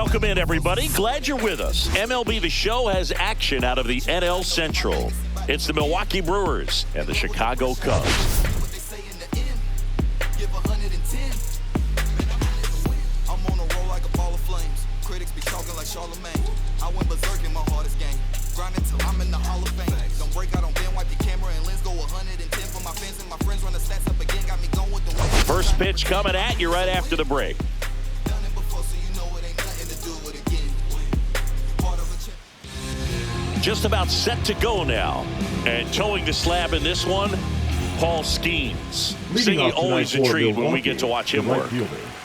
Welcome in, everybody. Glad you're with us. MLB The Show has action out of the NL Central. It's the Milwaukee Brewers and the Chicago Cubs. I went berserk in my hardest game. Grinding till I'm in the Hall of Fame. Don't break out on Ben, wipe your camera and lens go 110 for my fans and my friends. Run the stats up again, got me going with the way. First pitch coming at you right after the break. Done it before, so you know it ain't nothing to do with again. Part of a champ. Just about set to go now. And towing the slab in this one, Paul Skeens. Singing always intrigued when we get to watch him work.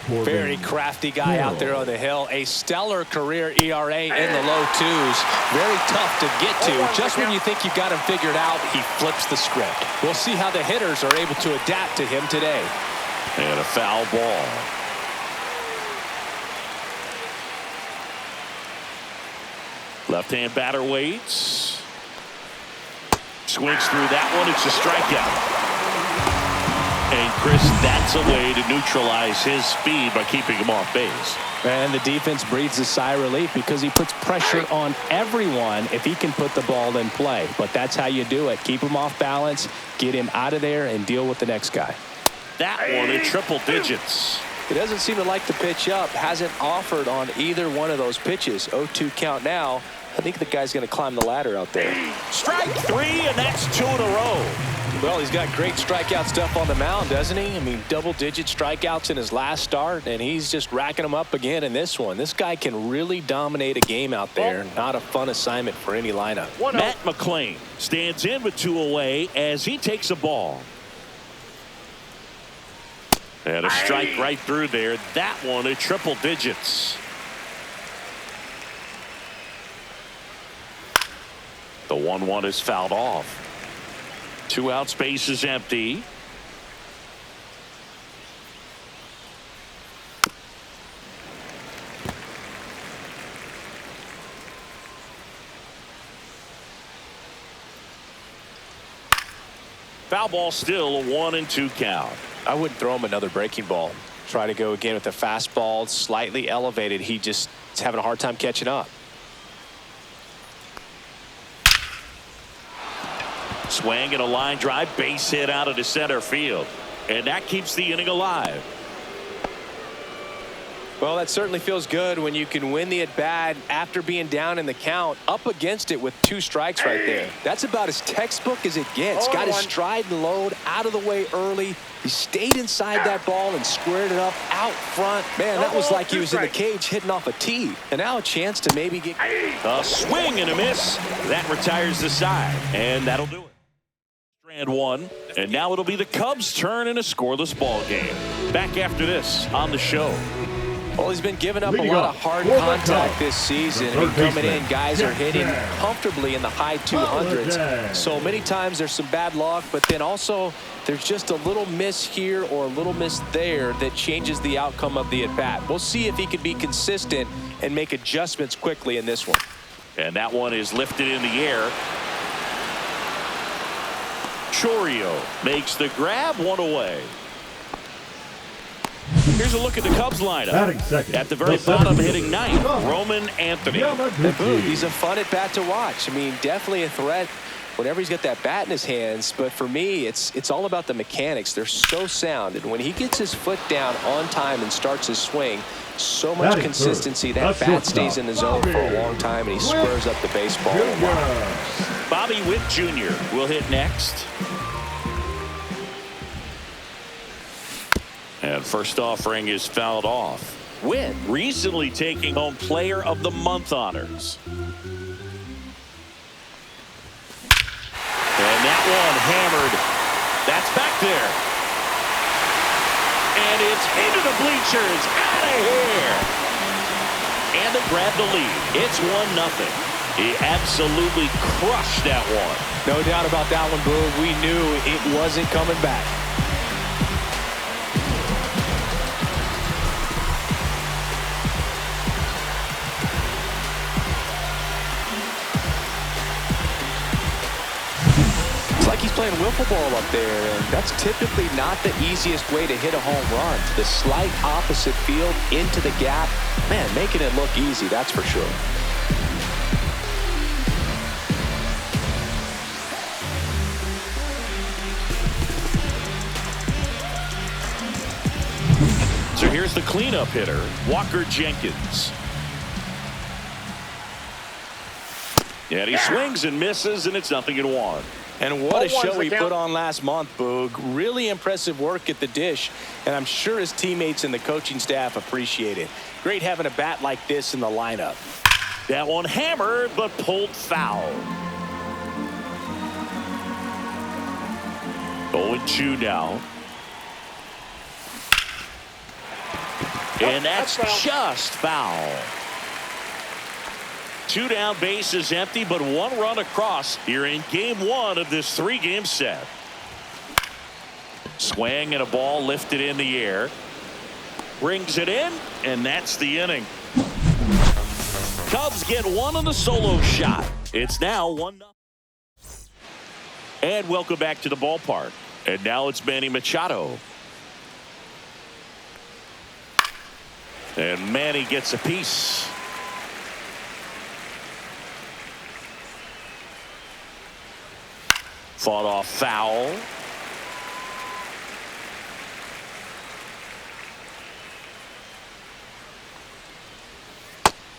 Very crafty guy out there on the hill. A stellar career ERA in the low twos. Very tough to get to. Just when you think you've got him figured out, he flips the script. We'll see how the hitters are able to adapt to him today. And a foul ball. Left-hand batter waits. Swings through that one. It's a strikeout. And Chris, that's a way to neutralize his speed by keeping him off base. And the defense breathes a sigh of relief because he puts pressure on everyone if he can put the ball in play. But that's how you do it. Keep him off balance, get him out of there, and deal with the next guy. That one in triple digits. He doesn't seem to like the pitch up. Hasn't offered on either one of those pitches. 0-2 count now. I think the guy's going to climb the ladder out there. Strike three, and that's 2 in a row. Well, he's got great strikeout stuff on the mound, doesn't he? I mean, double-digit strikeouts in his last start, and he's just racking them up again in this one. This guy can really dominate a game out there. Not a fun assignment for any lineup. Matt McClain stands in with 2 away as he takes a ball. And a strike right through there. That one in triple digits. The 1-1 is fouled off. 2 out, space is empty. Foul ball, still a 1-2 count. I wouldn't throw him another breaking ball. Try to go again with the fastball, slightly elevated. He just is having a hard time catching up. Swing and a line drive, base hit out of the center field. And that keeps the inning alive. Well, that certainly feels good when you can win the at-bat after being down in the count, up against it with 2 strikes right there. That's about as textbook as it gets. Got his stride and load out of the way early. He stayed inside that ball and squared it up out front. Man, that was like he was in the cage hitting off a tee. And now a chance to maybe get... A swing and a miss. That retires the side. And that'll do it. Strand 1. And now it'll be the Cubs' turn in a scoreless ball game. Back after this on the show. Well, he's been giving up a lot of hard contact this season. I mean, coming in, guys are hitting comfortably in the high 200s. So many times there's some bad luck, but then also there's just a little miss here or a little miss there that changes the outcome of the at-bat. We'll see if he can be consistent and make adjustments quickly in this one. And that one is lifted in the air. Chourio makes the grab, 1 away. Here's a look at the Cubs lineup. At the very bottom, hitting 9th, Roman Anthony. He's a fun at bat to watch. I mean, definitely a threat whenever he's got that bat in his hands. But for me, it's all about the mechanics. They're so sound. And when he gets his foot down on time and starts his swing, so much consistency. That bat stays in the zone for a long time, and he squares up the baseball. Bobby Witt Jr. will hit next. And first offering is fouled off. Witt recently taking home Player of the Month honors. And that one hammered. That's back there. And it's into the bleachers. Out of here. And they grab the lead. It's 1-0. He absolutely crushed that one. No doubt about that one, Boog. We knew it wasn't coming back. It's like he's playing wiffle ball up there, and that's typically not the easiest way to hit a home run. The slight opposite field into the gap. Man, making it look easy, that's for sure. So here's the cleanup hitter, Walker Jenkins. And he swings and misses, and it's 0-1. And what a show he put on last month, Boog. Really impressive work at the dish, and I'm sure his teammates and the coaching staff appreciate it. Great having a bat like this in the lineup. That one hammered, but pulled foul. 0-2 now. And that's just foul. 2 down, base is empty, but 1 run across here in game 1 of this 3-game set. Swing and a ball lifted in the air. Brings it in, and that's the inning. Cubs get 1 on the solo shot. It's now 1-0. And welcome back to the ballpark. And now it's Manny Machado. And Manny gets a piece. Fought off foul.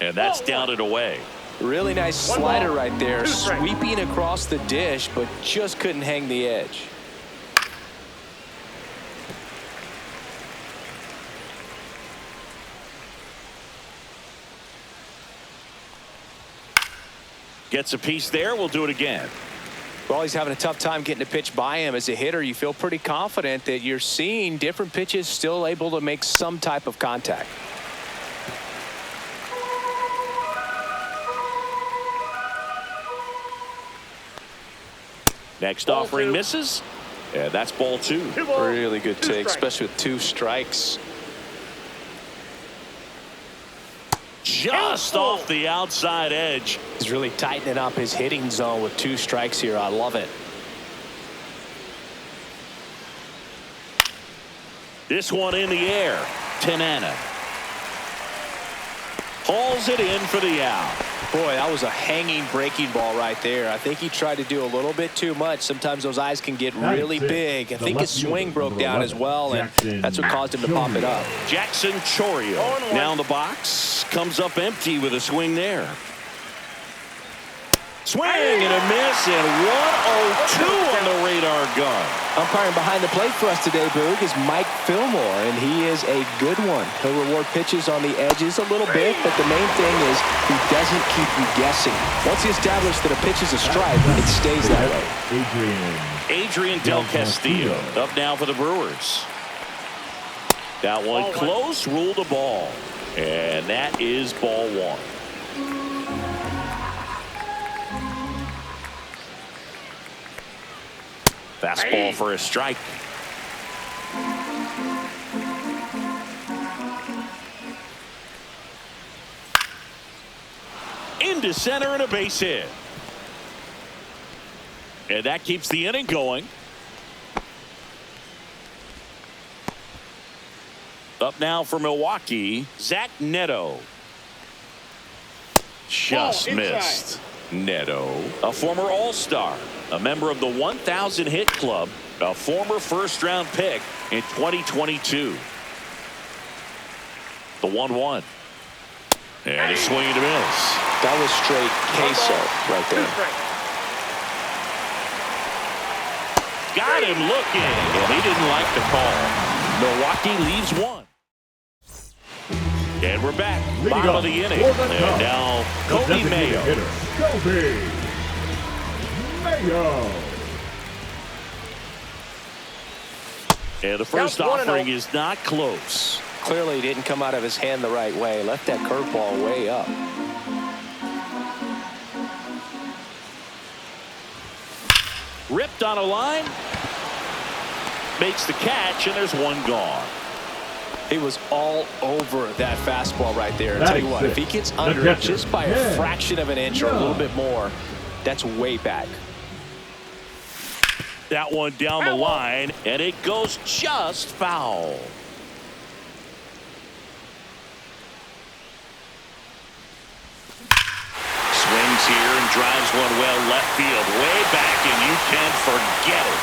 And that's down and away. Really nice slider right there, sweeping across the dish, but just couldn't hang the edge. Gets a piece there. We'll do it again. Well, he's having a tough time getting a pitch by him. As a hitter, you feel pretty confident that you're seeing different pitches still able to make some type of contact. Next offering misses. And that's ball 2. Really good take, especially with 2 strikes. Just off the outside edge. He's really tightening up his hitting zone with 2 strikes here. I love it. This one in the air. Tanana hauls it in for the out. Boy, that was a hanging breaking ball right there. I think he tried to do a little bit too much. Sometimes those eyes can get really big. I think his swing broke down as well, and that's what caused him to pop it up. Jackson Chorio now in the box. Comes up empty with a swing there. Swing and a miss, and 1-0-2 on the radar gun. Umpiring behind the plate for us today, Boog, is Mike Fillmore, and he is a good one. He'll reward pitches on the edges a little bit, but the main thing is he doesn't keep you guessing. Once he establishes that a pitch is a strike, it stays that way. Adrian Del Castillo up now for the Brewers. That one close, ruled a ball, and that is ball 1. Fastball for a strike. Into center and a base hit. And that keeps the inning going. Up now for Milwaukee, Zach Neto. Just missed. Neto, a former All-Star, a member of the 1,000 hit club, a former first-round pick in 2022. The 1-1. And a swing and a miss. That was straight queso right there. Got him looking, and he didn't like the call. Milwaukee leaves 1. And we're back. Bottom of the inning. And now Kobe Mayo. Kobe Mayo. And the first offering is not close. Clearly didn't come out of his hand the right way. Left that curveball way up. Ripped on a line. Makes the catch, and there's 1 gone. He was all over that fastball right there. I'll tell you what, if he gets under it just by a fraction of an inch or a little bit more, that's way back. That one down the line, and it goes just foul. Swings here and drives one well left field, way back, and you can forget it.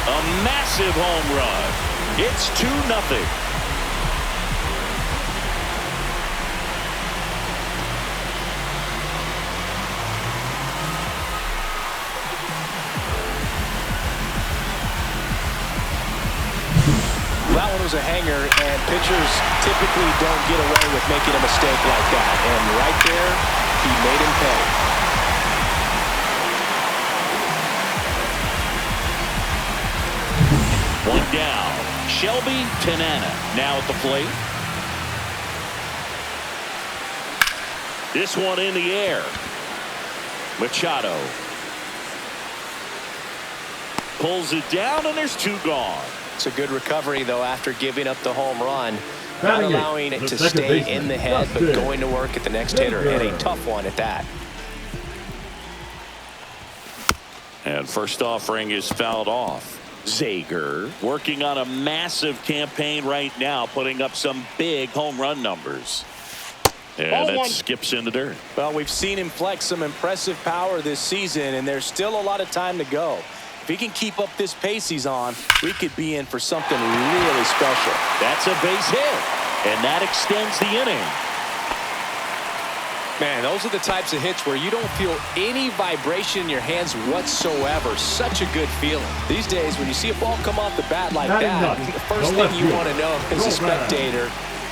A massive home run. It's 2-0. That one was a hanger, and pitchers typically don't get away with making a mistake like that. And right there, he made him pay. One down. Shelby Tanana now at the plate. This one in the air. Machado pulls it down, and there's 2 gone. It's a good recovery, though, after giving up the home run. Not allowing it to stay in the head, but going to work at the next hitter, and a tough one at that. And first offering is fouled off. Zager working on a massive campaign right now, putting up some big home run numbers. And that skips in the dirt. Well, we've seen him flex some impressive power this season, and there's still a lot of time to go. If he can keep up this pace he's on, we could be in for something really special. That's a base hit, and that extends the inning. Man, those are the types of hits where you don't feel any vibration in your hands whatsoever. Such a good feeling. These days, when you see a ball come off the bat like that, the first thing you want to know as a spectator,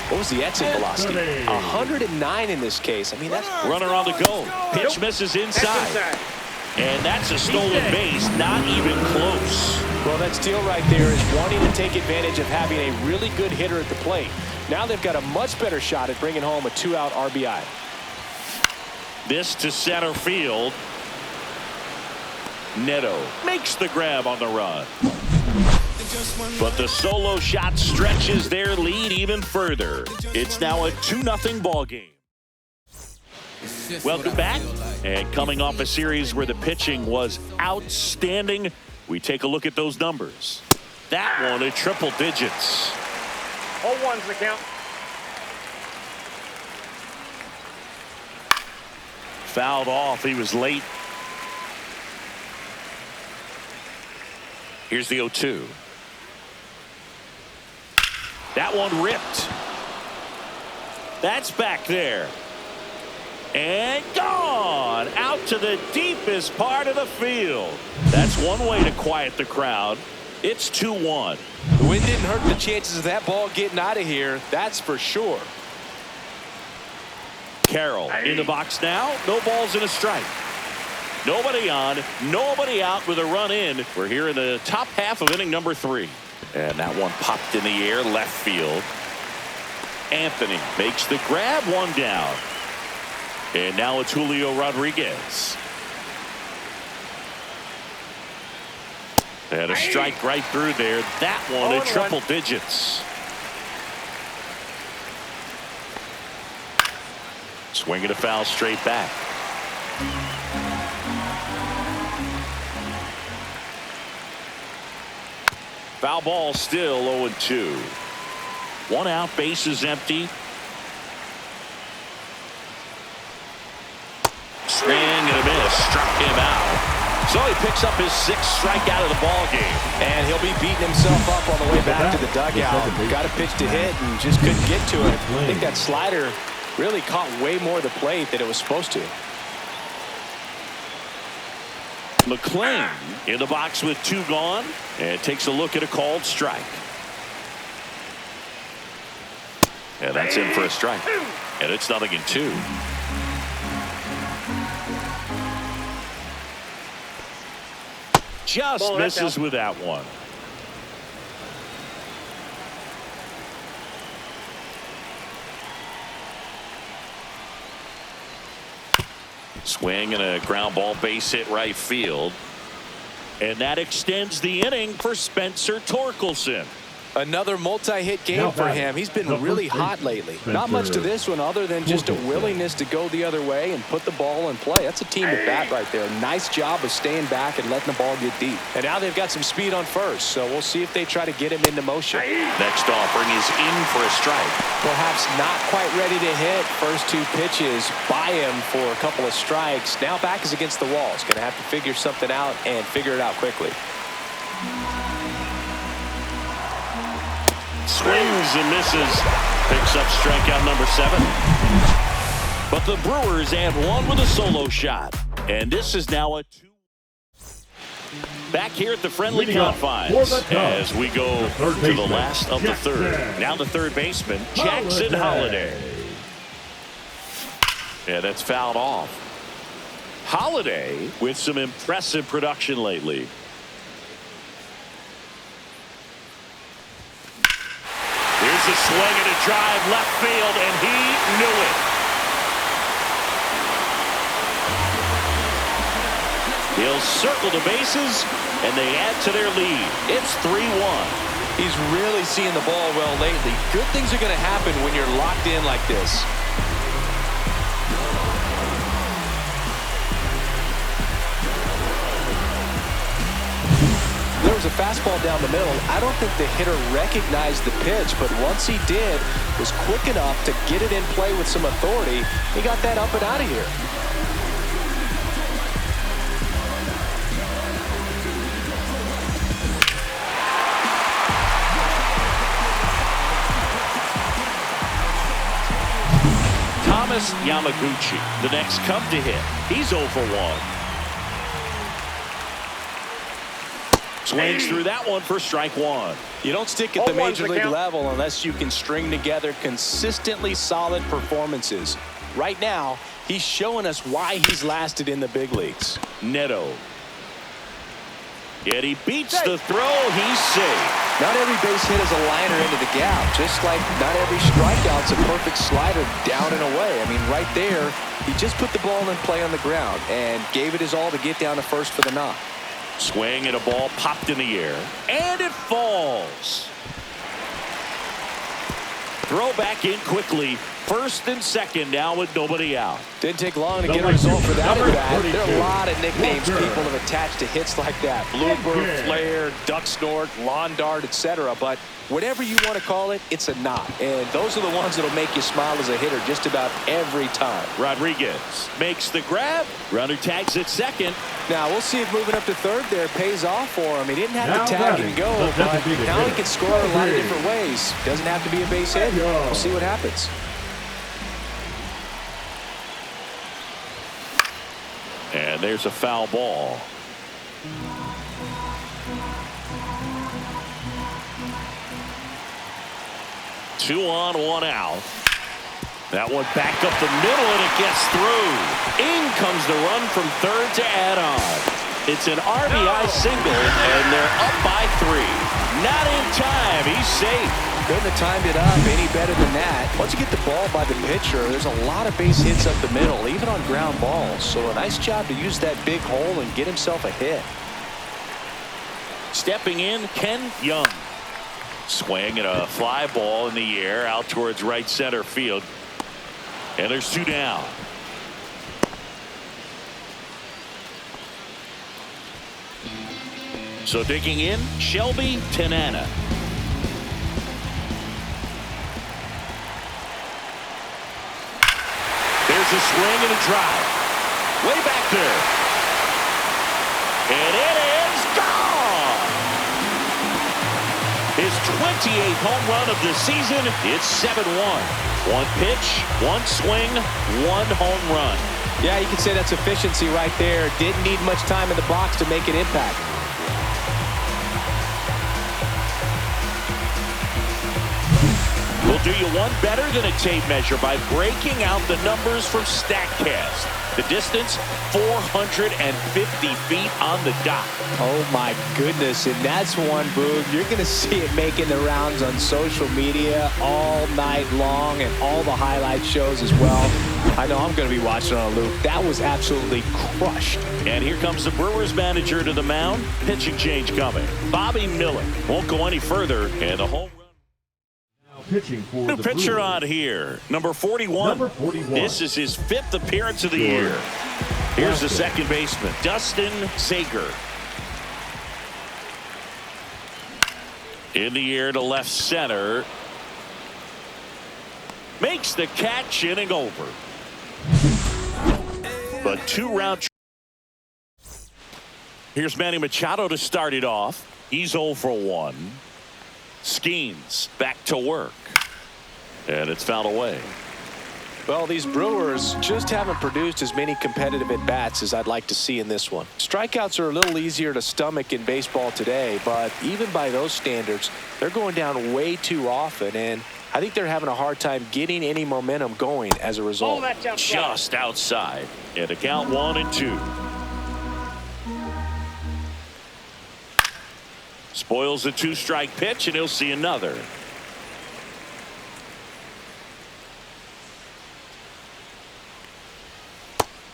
what was the exit velocity? 109 in this case. I mean, that's... Runner on the go. Pitch misses inside. And that's a stolen base, not even close. Well, that steal right there is wanting to take advantage of having a really good hitter at the plate. Now they've got a much better shot at bringing home a 2-out RBI. This to center field. Neto makes the grab on the run. But the solo shot stretches their lead even further. It's now a 2-0 ball game. Welcome back. And coming off a series where the pitching was outstanding, we take a look at those numbers. That one at triple digits. 0-1's the count. Fouled off. He was late. Here's the 0-2. That one ripped. That's back there. And gone out to the deepest part of the field. That's one way to quiet the crowd. It's 2-1. The wind didn't hurt the chances of that ball getting out of here, that's for sure. Carroll in the box now. No balls and a strike. Nobody on, nobody out with a run in. We're here in the top half of inning number 3. And that one popped in the air left field. Anthony makes the grab, one down. And now it's Julio Rodriguez. And a strike right through there. That one at triple digits. Swinging a foul straight back. Foul ball still 0-2. 1 out, base is empty. Swing and a miss, struck him out. So he picks up his 6th strikeout of the ball game. And he'll be beating himself up on the way back to the dugout. Got a pitch to hit and just couldn't get to it. I think that slider really caught way more of the plate than it was supposed to. McClain in the box with 2 gone and takes a look at a called strike. And that's in for a strike. And it's 0-2. Just misses with that one. Swing and a ground ball, base hit right field. And that extends the inning for Spencer Torkelson. Another multi-hit game for him. He's been really hot lately. Not much to this one other than just a willingness to go the other way and put the ball in play. That's a team at bat right there. Nice job of staying back and letting the ball get deep. And now they've got some speed on first, so we'll see if they try to get him into motion. Next offering is in for a strike. Perhaps not quite ready to hit. First two pitches by him for a couple of strikes. Now back is against the wall. He's going to have to figure something out and figure it out quickly. Swings and misses. Picks up strikeout number 7. But the Brewers add one with a solo shot. And this is now a 2. Back here at the friendly confines as we go to the last of the third. Now the third baseman, Jackson Holliday. Yeah, that's fouled off. Holliday with some impressive production lately. Here's a swing and a drive left field, and he knew it. He'll circle the bases, and they add to their lead. It's 3-1. He's really seeing the ball well lately. Good things are going to happen when you're locked in like this. There was a fastball down the middle. I don't think the hitter recognized the pitch, but once he did, was quick enough to get it in play with some authority. He got that up and out of here. Thomas Yamaguchi, the next come to hit. He's 0 for 1. Swings through that one for strike 1. You don't stick at the major league level unless you can string together consistently solid performances. Right now, he's showing us why he's lasted in the big leagues. Neto. Yet he beats the throw. He's safe. Not every base hit is a liner into the gap, just like not every strikeout's a perfect slider down and away. I mean, right there, he just put the ball in play on the ground and gave it his all to get down to first for the knock. Swing and a ball popped in the air, and it falls. Throw back in quickly. First and second now with nobody out. Didn't take long to get a result for that at bat. There are a lot of nicknames people have attached to hits like that. Blooper, flare, duck snort, lawn dart, etc. But whatever you want to call it, it's a knock. And those are the ones that'll make you smile as a hitter just about every time. Rodriguez makes the grab. Runner tags at second. Now we'll see if moving up to third there pays off for him. He didn't have to tag and go, but now he can score a lot of different ways. Doesn't have to be a base hit. We'll see what happens. And there's a foul ball. Two on, one out. That one back up the middle, and it gets through. In comes the run from third to add on. It's an RBI single, and they're up by 3. Not in time. He's safe. Couldn't have timed it up any better than that. Once you get the ball by the pitcher, there's a lot of base hits up the middle, even on ground balls. So a nice job to use that big hole and get himself a hit. Stepping in, Ken Young. Swing and a fly ball in the air out towards right center field. And there's 2 down. So digging in, Shelby Tanana. There's a swing and a drive. Way back there. And it is gone. His 28th home run of the season. It's 7-1. 1 pitch, 1 swing, 1 home run. Yeah, you can say that's efficiency right there. Didn't need much time in the box to make an impact. We'll do you one better than a tape measure by breaking out the numbers from StatCast. The distance, 450 feet on the dot. Oh, my goodness. And that's one, Boog. You're going to see it making the rounds on social media all night long and all the highlight shows as well. I know I'm going to be watching on a loop. That was absolutely crushed. And here comes the Brewers manager to the mound. Pitching change coming. Bobby Miller won't go any further, and a home run. Now pitching for New the pitcher Brewers. on here, number 41. This is his 5th appearance of the year. Here's the second baseman, Dustin Sager. In the air to left center. Makes the catch, inning over. But 2-round. Here's Manny Machado to start it off. He's 0 for 1. Skeens back to work. And it's fouled away. Well, these Brewers just haven't produced as many competitive at-bats as I'd like to see in this one. Strikeouts are a little easier to stomach in baseball today, but even by those standards, they're going down way too often, and I think they're having a hard time getting any momentum going as a result. Just outside. And a count 1-2. Spoils the 2-strike pitch, and he'll see another.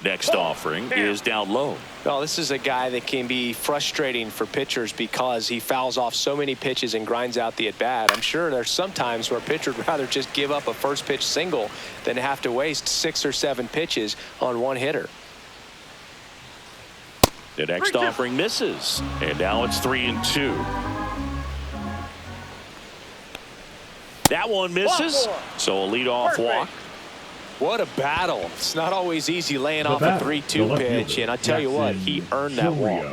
Next offering is down low. Well, this is a guy that can be frustrating for pitchers because he fouls off so many pitches and grinds out the at-bat. I'm sure there's some times where a pitcher would rather just give up a first pitch single than have to waste 6 or 7 pitches on one hitter. The next offering misses, and now it's 3-2. That one misses, so a leadoff walk. What a battle. It's not always easy laying off a 3-2 pitch, and I tell you what, he earned that walk.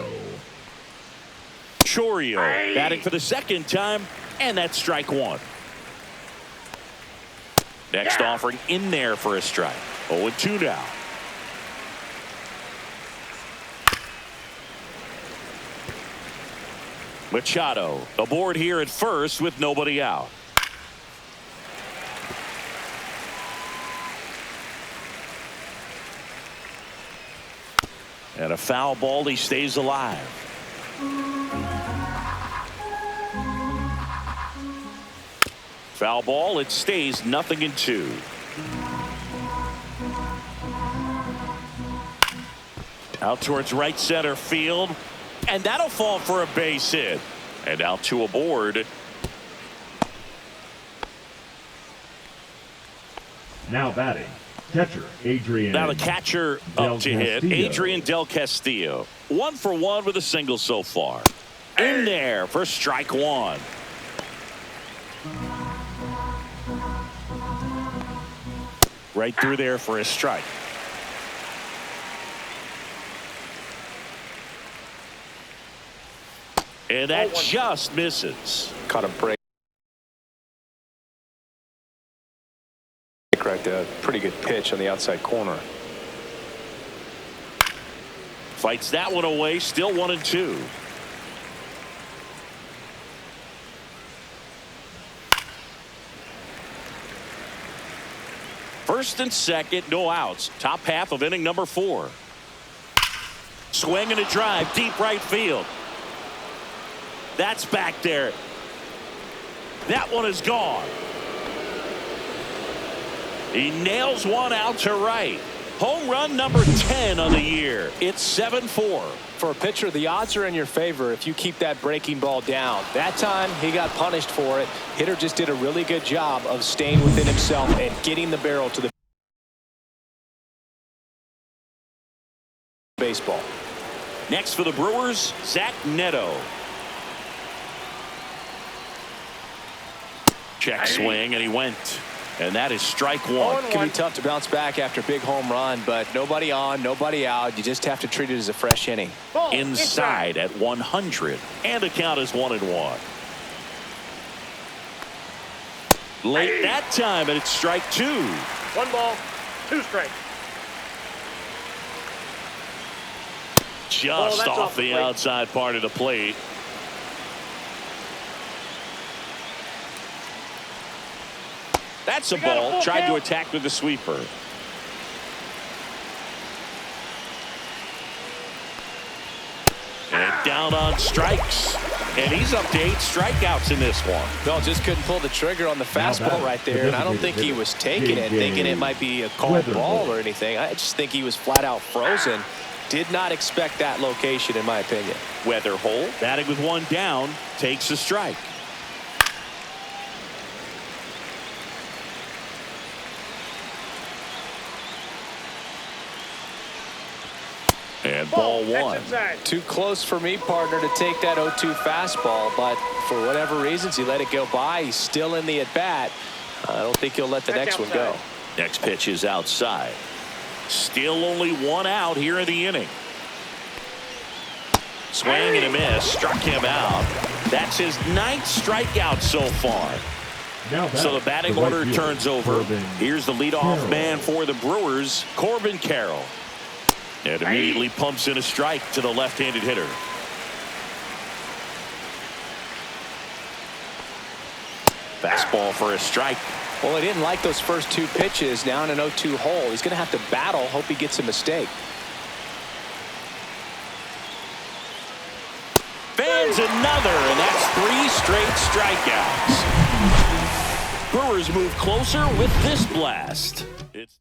Chourio batting for the second time, and that's strike 1. Next offering in there for a strike. 0-2 now. Machado aboard here at first with nobody out. And a foul ball, he stays alive. Foul ball, it stays 0-2. Out towards right center field, and that'll fall for a base hit. And out to aboard. Now batting, catcher Adrian. Now the catcher up to hit, Adrian Del Castillo. 1 for 1 with a single so far. In there for strike 1. Right through there for a strike. And that just misses. Caught a break right there. Pretty good pitch on the outside corner. Fights that one away. Still 1-2. First and second, no outs. Top half of inning number 4. Swing and a drive, deep right field. That's back there. That one is gone. He nails one out to right. Home run number 10 on the year. It's 7-4. For a pitcher, the odds are in your favor if you keep that breaking ball down. That time, he got punished for it. Hitter just did a really good job of staying within himself and getting the barrel to the baseball. Next for the Brewers, Zach Neto. Check swing, and he went. And that is strike 1. It can be tough to bounce back after a big home run, but nobody on, nobody out. You just have to treat it as a fresh inning. Inside at 100, and the count is 1-1. Late that time, and it's strike 2. 1 ball, 2 strikes. Just off the outside part of the plate. That's a ball. Tried to attack with the sweeper. And down on strikes. And he's up to 8 strikeouts in this one. No, just couldn't pull the trigger on the fastball right there. And I don't think he was taking it, thinking it might be a called ball or anything. I just think he was flat out frozen. Did not expect that location, in my opinion. Weatherholt, batting with 1 down, takes a strike. And ball 1. Too close for me, partner, to take that 0-2 fastball, but for whatever reasons, he let it go by. He's still in the at-bat. I don't think he'll let the next one go. Next pitch is outside. Still only 1 out here in the inning. Swing and a miss. Struck him out. That's his 9th strikeout so far. So the batting order turns over. Here's the leadoff man for the Brewers, Corbin Carroll. And immediately pumps in a strike to the left-handed hitter. Fastball for a strike. Well, he didn't like those first 2 pitches. Now in an 0-2 hole, he's going to have to battle. Hope he gets a mistake. Fans another, and that's 3 straight strikeouts. Brewers move closer with this blast. It's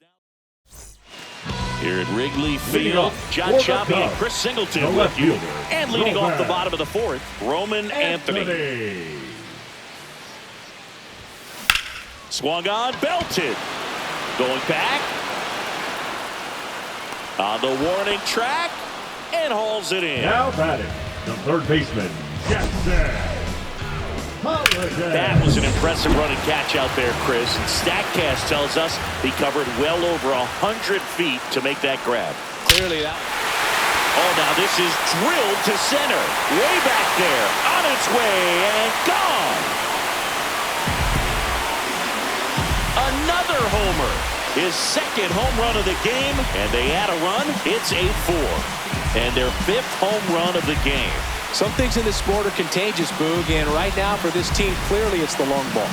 here at Wrigley Field, John Choppy and Chris Singleton with you. And leading off the bottom of the 4th, Roman Anthony. Swung on, belted. Going back. On the warning track, and hauls it in. Now batting, the third baseman, Jackson. That was an impressive run and catch out there, Chris. And StatCast tells us he covered well over 100 feet to make that grab. Clearly that. Oh, now this is drilled to center. Way back there. On its way and gone. Another homer. His 2nd home run of the game. And they add a run. It's 8-4. And their 5th home run of the game. Some things in this sport are contagious, Boog, and right now for this team, clearly it's the long ball.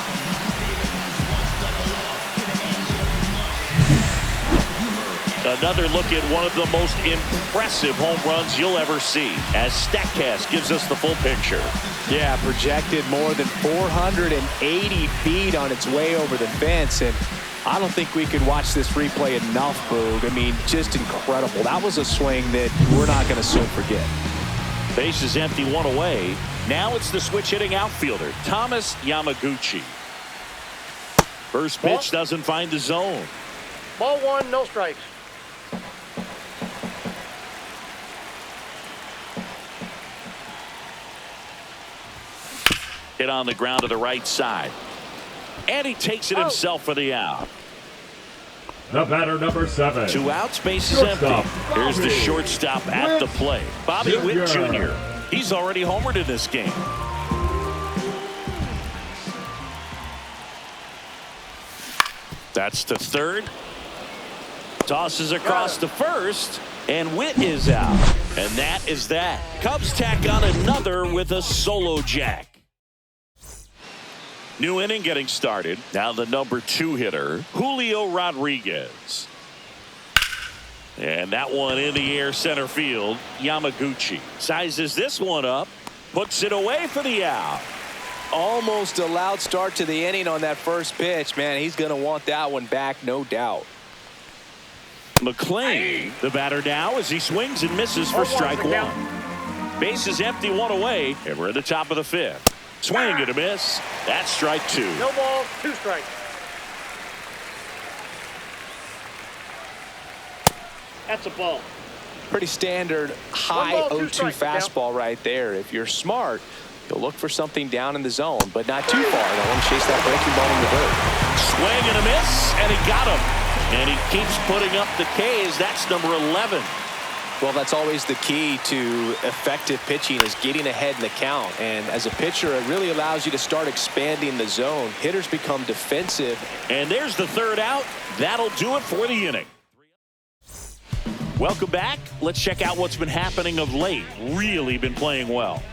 Another look at one of the most impressive home runs you'll ever see, as StatCast gives us the full picture. Yeah, projected more than 480 feet on its way over the fence, and I don't think we could watch this replay enough, Boog. I mean, just incredible. That was a swing that we're not going to soon forget. Base is empty, 1 away. Now it's the switch hitting outfielder, Thomas Yamaguchi. First pitch doesn't find the zone. Ball 1, no strikes. Hit on the ground to the right side. And he takes it himself for the out. The batter, number 7. 2 outs, base is empty. Here's the shortstop at the plate, Bobby Witt Jr. He's already homered in this game. That's to third. Tosses across to first, and Witt is out. And that is that. Cubs tack on another with a solo jack. New inning getting started. Now the number 2 hitter, Julio Rodriguez. And that one in the air center field. Yamaguchi sizes this one up, puts it away for the out. Almost a loud start to the inning on that first pitch. Man, he's going to want that one back, no doubt. McClain, the batter now, as he swings and misses for strike 1. Base is empty, 1 away, and we're at the top of the 5th. Swing and a miss. That's strike 2. No balls, 2 strikes. That's a ball. Pretty standard high 0-2 fastball right there. If you're smart, you'll look for something down in the zone, but not too far. Don't want to chase that breaking ball in the dirt. Swing and a miss, and he got him. And he keeps putting up the Ks. That's number 11. Well, that's always the key to effective pitching, is getting ahead in the count. And as a pitcher, it really allows you to start expanding the zone. Hitters become defensive. And there's the 3rd out. That'll do it for the inning. Welcome back. Let's check out what's been happening of late. Really been playing well.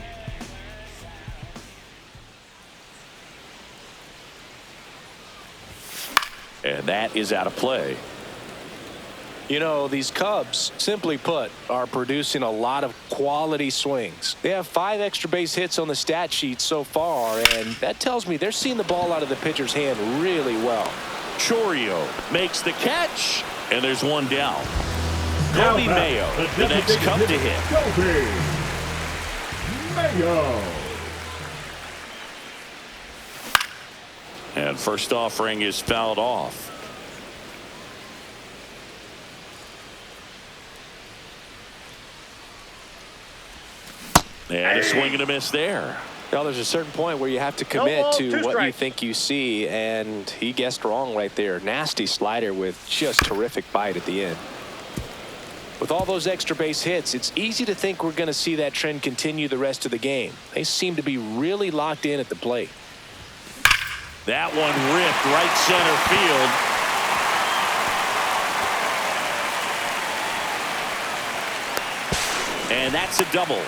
And that is out of play. You know, these Cubs, simply put, are producing a lot of quality swings. They have 5 extra base hits on the stat sheet so far, and that tells me they're seeing the ball out of the pitcher's hand really well. Chourio makes the catch, and there's one down. Kobe Mayo, the next Cub to hit. Kobe Mayo. And first offering is fouled off. And a swing and a miss there. Well, there's a certain point where you have to commit to what you think you see, and he guessed wrong right there. Nasty slider with just terrific bite at the end. With all those extra base hits, it's easy to think we're going to see that trend continue the rest of the game. They seem to be really locked in at the plate. That one ripped right center field. And that's a double.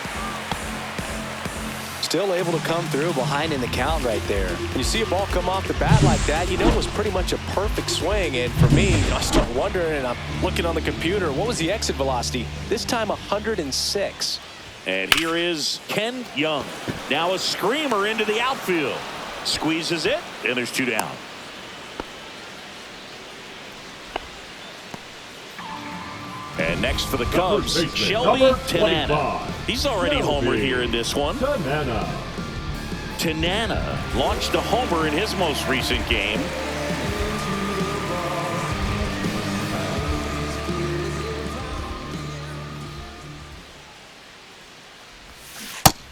Still able to come through behind in the count right there. You see a ball come off the bat like that, you know it was pretty much a perfect swing. And for me, I start wondering, and I'm looking on the computer, what was the exit velocity? This time 106. And here is Ken Young. Now a screamer into the outfield. Squeezes it, and there's 2 down. And next for the Cubs, Shelby Tanana. He's already homered here in this one. Tanana launched a homer in his most recent game.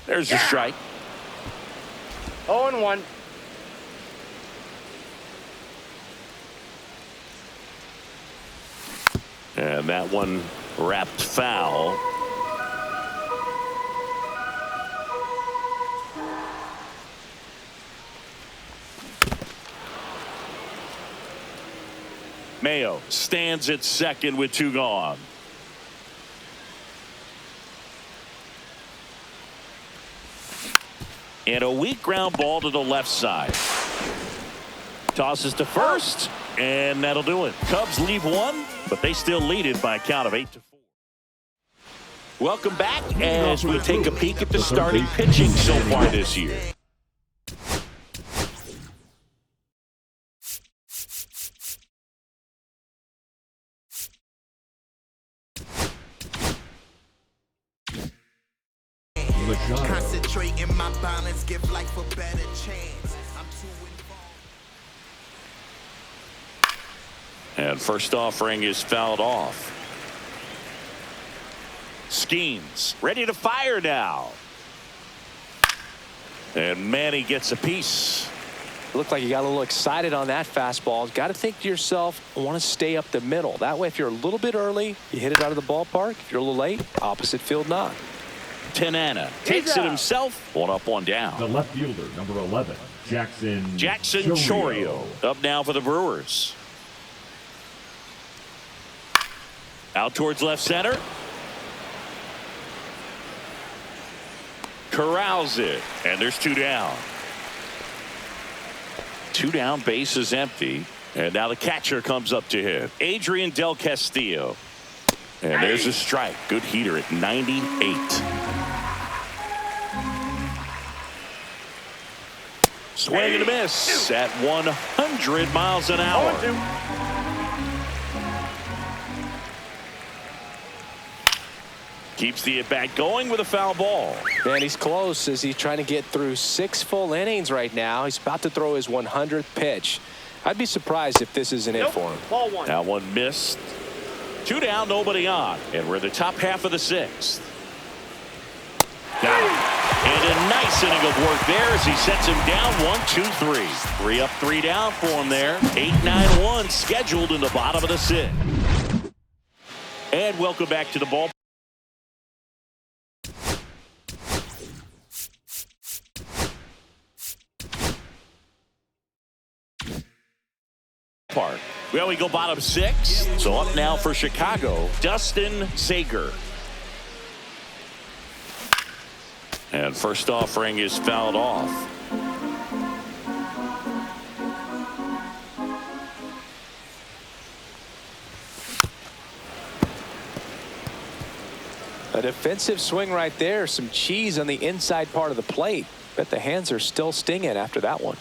There's the strike. 0-1. And that one wrapped foul. Mayo stands at second with 2 gone. And a weak ground ball to the left side. Tosses to first, and that'll do it. Cubs leave 1, but they still lead it by a count of 8-4. Welcome back as we take a peek at the starting pitching so far this year. Concentrate in my balance, give life a better chance. I'm too involved. And first offering is fouled off. Skeens ready to fire now. And Manny gets a piece. Looked like you got a little excited on that fastball. Got to think to yourself, I want to stay up the middle. That way, if you're a little bit early, you hit it out of the ballpark. If you're a little late, opposite field knock. Tanana takes it himself. 1 up, 1 down. The left fielder, number 11, Jackson Chourio. Up now for the Brewers. Out towards left center. Corrals it, and there's 2 down. 2 down, base is empty. And now the catcher comes up to hit. Adrian Del Castillo. And there's a strike. Good heater at 98. Swing and a miss at 100 miles an hour. Keeps the at-bat going with a foul ball. Man, he's close as he's trying to get through 6 full innings right now. He's about to throw his 100th pitch. I'd be surprised if this isn't it for him. Ball 1. That one missed. 2 down, nobody on. And we're in the top half of the 6th. Got him. And a nice inning of work there as he sets him down 1-2-3. 3 up, 3 down for him there. 8-9-1 scheduled in the bottom of the 6th. And welcome back to the ball. Park. Well, we go bottom 6. So up now for Chicago, Dustin Sager. And first offering is fouled off. defensive swing right there. Some cheese on the inside part of the plate. Bet the hands are still stinging after that one.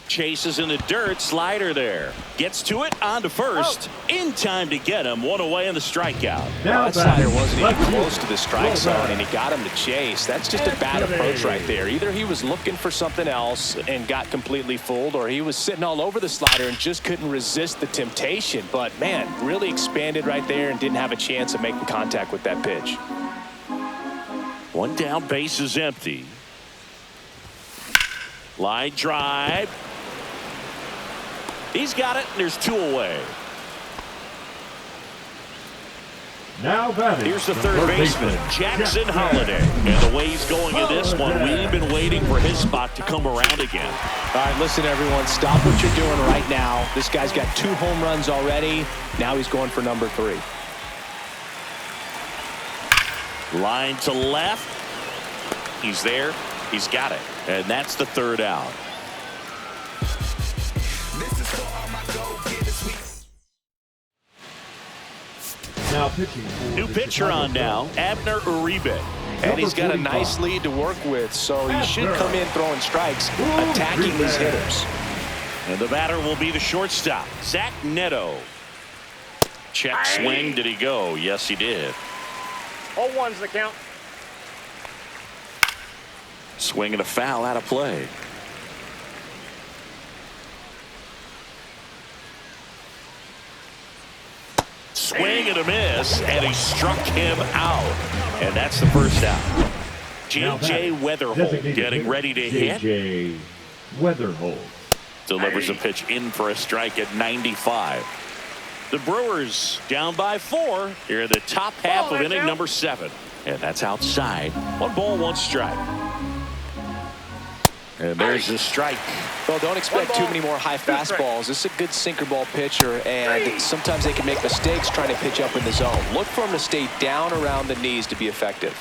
Chases in the dirt. Slider there. Gets to it. On to first. In time to get him. One away in the strikeout. That slider wasn't even close to the strike zone, and he got him to chase. That's just a bad approach right there. Either he was looking for something else and got completely fooled, or he was sitting all over the slider and just couldn't resist the temptation. But, man, really expanded right there and didn't have a chance of making contact with that pitch. One down, base is empty. Line drive. He's got it, and there's 2 away. Now batting. Here's the third baseman, Jackson Holliday. And the way he's going in this one, we've been waiting for his spot to come around again. All right, listen, everyone, stop what you're doing right now. This guy's got 2 home runs already. Now he's going for number 3. Line to left. He's there. He's got it. And that's the 3rd out. Now pitching. New pitcher on now, Abner Uribe. And he's got a nice lead to work with, so he should come in throwing strikes, attacking these hitters. And the batter will be the shortstop, Zach Neto. Check swing. Did he go? Yes, he did. 0-1's the count. Swing and a foul out of play. Swing and a miss, and he struck him out. And that's the first out. J.J. Weatherholt getting ready to hit. J.J. Weatherholt Delivers a pitch in for a strike at 95. The Brewers down by 4 here in the top half of inning number 7. And that's outside. 1 ball, 1 strike. And there's the strike. Well, don't expect too many more high fastballs. This is a good sinker ball pitcher, and sometimes they can make mistakes trying to pitch up in the zone. Look for him to stay down around the knees to be effective.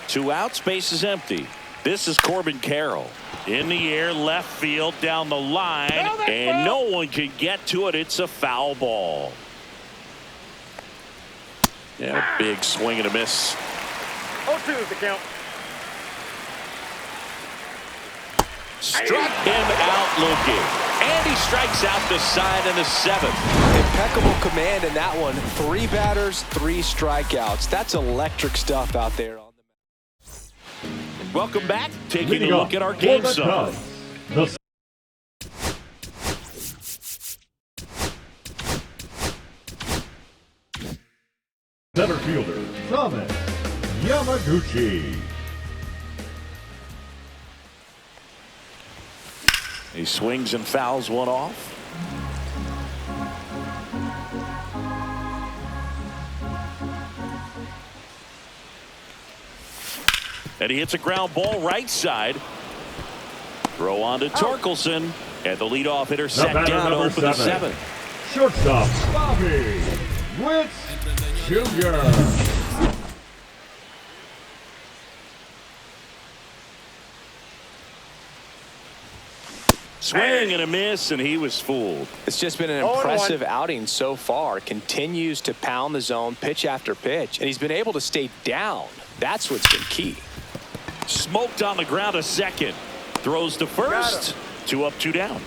2 outs, base is empty. This is Corbin Carroll. In the air, left field, down the line, and no one can get to it. It's a foul ball. Yeah, big swing and a miss. 0-2 is the count. Struck him out looking. And he strikes out the side in the 7th. Impeccable command in that one. 3 batters, 3 strikeouts. That's electric stuff out there. Welcome back. Taking a look at our game zone. Center fielder, Thomas Yamaguchi. He swings and fouls one off. And he hits a ground ball right side. Throw on to Torkelson. And the leadoff hitter set down to open the 7th. Shortstop, Bobby Witt Jr. Swing and a miss, and he was fooled. It's just been an impressive outing so far. Continues to pound the zone pitch after pitch, and he's been able to stay down. That's what's been key. Smoked on the ground to second. Throws to first. 2 up, 2 down.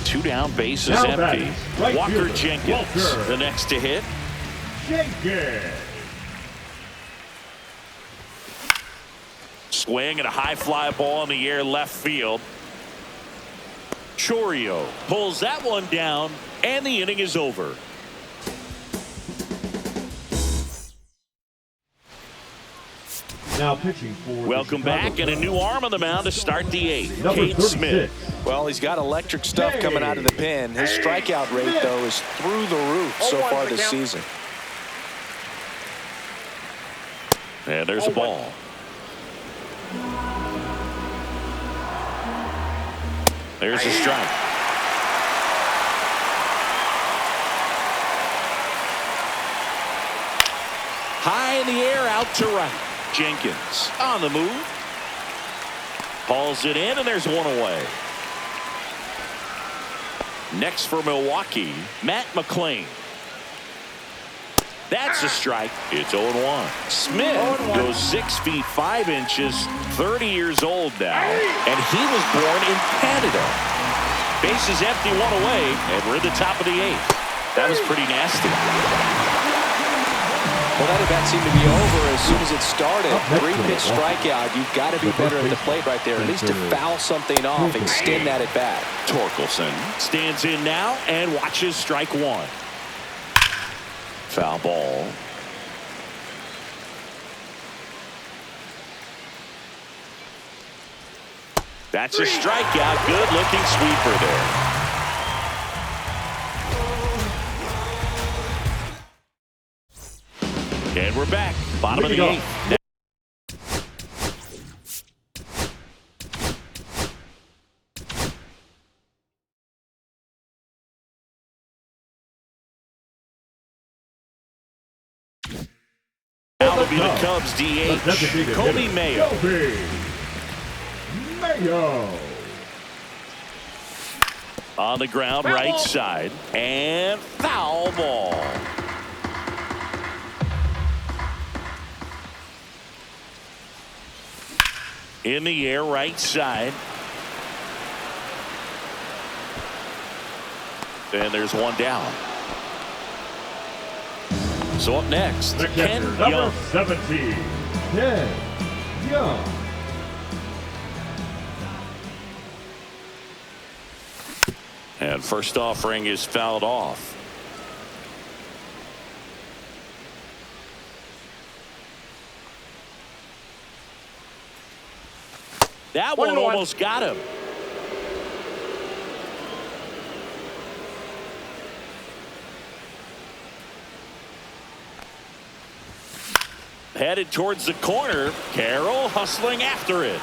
2 down, base is empty. Right Walker fielder, Jenkins, Walker the next to hit. Jenkins. Swing and a high fly ball in the air left field. Chorio pulls that one down, and the inning is over. Now pitching for Welcome back, and a new arm on the mound to start the 8th. Number Cade 36. Smith. Well, he's got electric stuff coming out of the pen. His strikeout rate, though, is through the roof so far this season. And there's a ball. There's a strike. High in the air, out to right. Jenkins on the move. Hauls it in, and there's 1 away. Next for Milwaukee, Matt McClain. That's a strike. It's 0-1. Smith goes 6 feet 5 inches, 30 years old now, and he was born in Canada. Bases empty, 1 away, and we're at the top of the 8th. That was pretty nasty. Well, that at bat seemed to be over as soon as it started. 3-pitch strikeout. You've got to be better at the plate right there, at least to foul something off, extend that at bat. Torkelson stands in now and watches strike 1. Foul ball. That's a strikeout. Good looking sweeper there. And we're back. Bottom of the 8th. Now will be the Cubs DH, Kobe Mayo. On the ground, right side, and foul ball. In the air, right side. And there's one down. So up next, Ken Young. 17, Ken Young. And first offering is fouled off. That one almost got him. Headed towards the corner. Carroll hustling after it.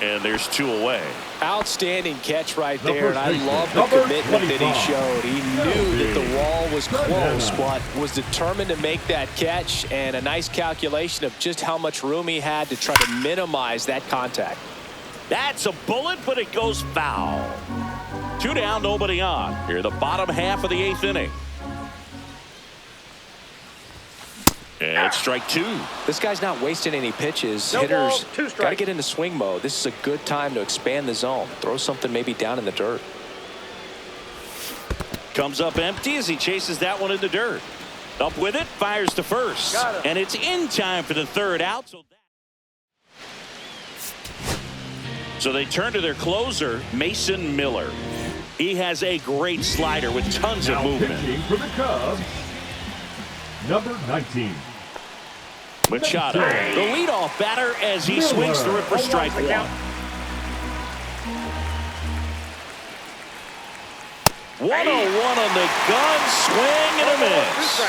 And there's 2 away. Outstanding catch right there, and I love the commitment that he showed. He knew that the wall was close, but was determined to make that catch, and a nice calculation of just how much room he had to try to minimize that contact. That's a bullet, but it goes foul. 2 down, nobody on. Here, the bottom half of the 8th inning. And it's strike 2. This guy's not wasting any pitches. No Hitters ball, 2 got to get into swing mode. This is a good time to expand the zone. Throw something maybe down in the dirt. Comes up empty as he chases that one in the dirt. Up with it, fires to first. And it's in time for the 3rd out. So they turn to their closer, Mason Miller. He has a great slider with tons of movement. Pitching for the Cubs, number 19. Machado, the leadoff batter as he swings through it for strike 1. 101 on the gun, swing and a miss.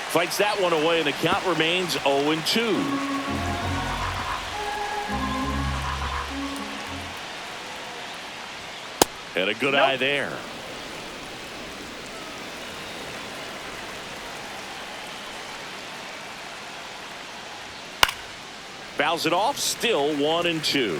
Fights that one away, and the count remains 0-2. And a good eye there. Fouls it off, still 1-2.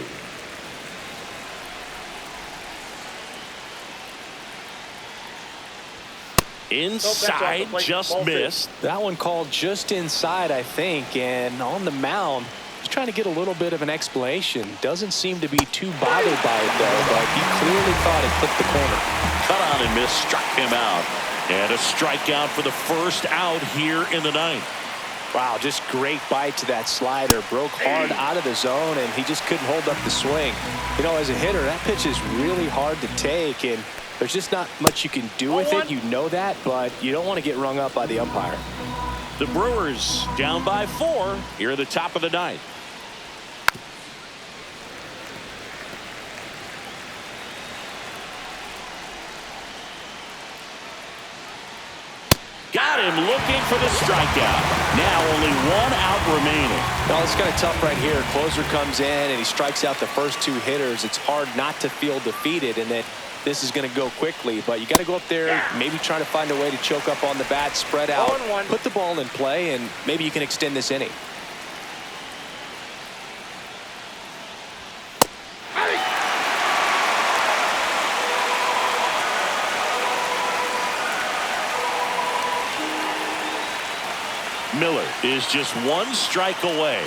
Inside, just missed. That one called just inside, I think, and on the mound, he's trying to get a little bit of an explanation. Doesn't seem to be too bothered by it, though, but he clearly thought it clipped the corner. Cut on and miss, struck him out. And a strikeout for the first out here in the 9th. Wow, just great bite to that slider. Broke hard out of the zone, and he just couldn't hold up the swing. You know, as a hitter, that pitch is really hard to take, and there's just not much you can do with it. You know that, but you don't want to get rung up by the umpire. The Brewers down by 4 here at the top of the 9th. Got him looking for the strikeout. Now only 1 out remaining. Well, it's kind of tough right here. Closer comes in and he strikes out the first 2 hitters. It's hard not to feel defeated and that this is going to go quickly. But you got to go up there, maybe try to find a way to choke up on the bat, spread out, put the ball in play, and maybe you can extend this inning. Miller is just one strike away.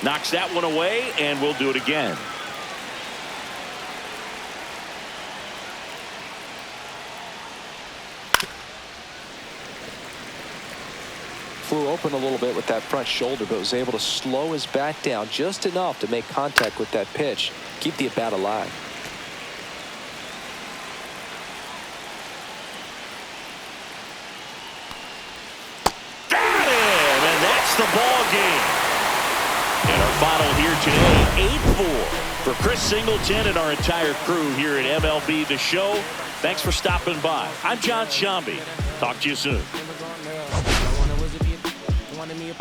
Knocks that one away, and we'll do it again. Flew open a little bit with that front shoulder, but was able to slow his bat down just enough to make contact with that pitch. Keep the at-bat alive. Got him, and that's the ball game. And our final here today, 8-4 for Chris Singleton and our entire crew here at MLB The Show. Thanks for stopping by. I'm John Shambi. Talk to you soon. wanted me